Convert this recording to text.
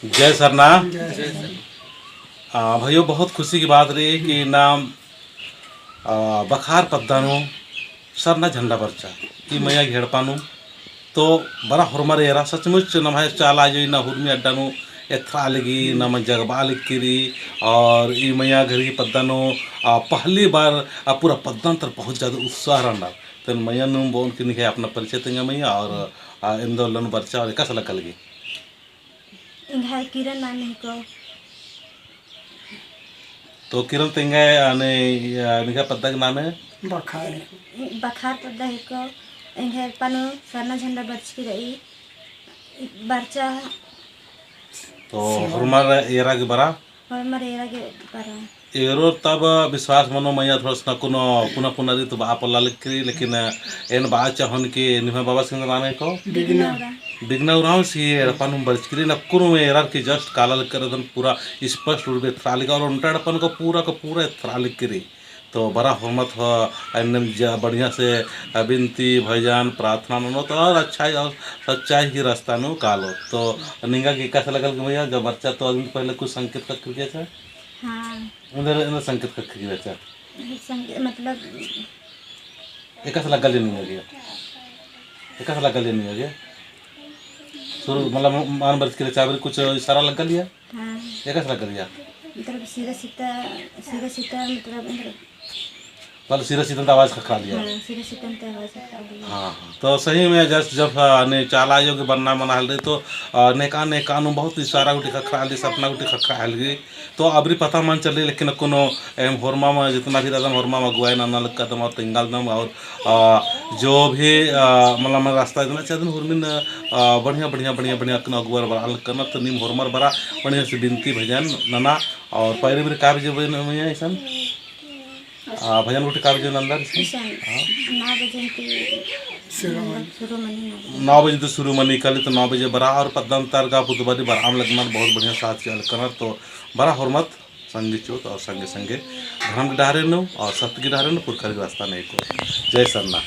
जय सरना। भाइयों बहुत खुशी की बात रही कि नाम बखार पद्दानु सरना झंडा बरचा ई मैया घेड़पानु तो बड़ा हुरमर एरा सचमुच नमाय चाला जो ना हुरमी अड्डानु एथरालगी नम जगबालिकिरी और ई मैया घर की पद्दानु पहली बार पूरा पद्दन तर बहुत ज़्यादा उत्साह रहा तो मैया नु बोन की निके अपना परिचय तेंगा मैया और इंदो लन बरचा और कैसा लगा लगी इंघाय किरण नाम को तो किरण तेंगे आने निका पद्दा के नाम है बखार पद्दा है को इंघाय पानो सरना झंडा बरच की रही बरचा तो हुरमर एरा के बरा और मरेरा के बरा एरो तब विश्वास मनो मैया थोड़ा सा कुनो पुना पुना री तो बाप ला लिखरी लेकिन एन बा चाहन के निमा बाबा सिंह नाम है को बिगना उराव सी अपन बरचकरी न कुनो एरर की जस्ट काला कर दन पूरा स्पष्ट रूप से थ्रालिक और उनटा अपन को पूरा थ्रालिक करी तो बड़ा हुरमत हो अन्नम बढ़िया से विनती भजन प्रार्थना नो तो और अच्छाई और सच्चाई की रास्ता नो कालो तो निंगा की कैसा लगल कि भैया जब बच्चा तो अभी पहले कुछ संकेत का क्रिया था। हाँ उधर संकेत का क्रिया था संकेत मतलब एक कैसा लगल नहीं हो गया एक कैसा लगल नहीं हो गया शुरू मतलब मान बरस के चावल कुछ इशारा लग लिया। हाँ एक कैसा लग लिया मतलब सीधा सीधा मतलब कल सिरा सीधन आवाज़ खखा लिया। हाँ सीधा सीधा तो आवाज़ आता है। हाँ तो सही में जस्ट जब ने चाला योग बनना मना हल रही तो नेका नु बहुत इशारा उठी खखा ली सपना उठी खखा हल गई तो अबरी पता मन चल रही लेकिन कोनो होरमा में जितना भी रदम होरमा में गुआई नाना कदम और तिंगाल दम और जो भी मतलब रास्ता इतना चाहते हुरमिन बढ़िया बढ़िया बढ़िया बढ़िया अगुआर बड़ा करना तो निम होरमर बड़ा बढ़िया से बिनती भजन नाना और पैरे मेरे का भी ऐसा भजन उठी का बजे अंदर 9 बजे तो शुरू में निकली तो 9 बजे बरा और पद्दन तर का पुतबारी बराम लगना बहुत बढ़िया साथ चल करना तो बड़ा हुरमत संगी चोत और संगे संगे धर्म की डहारे नो और सत्य की डहारे नो पुरखा रास्ता नहीं को जय सरना।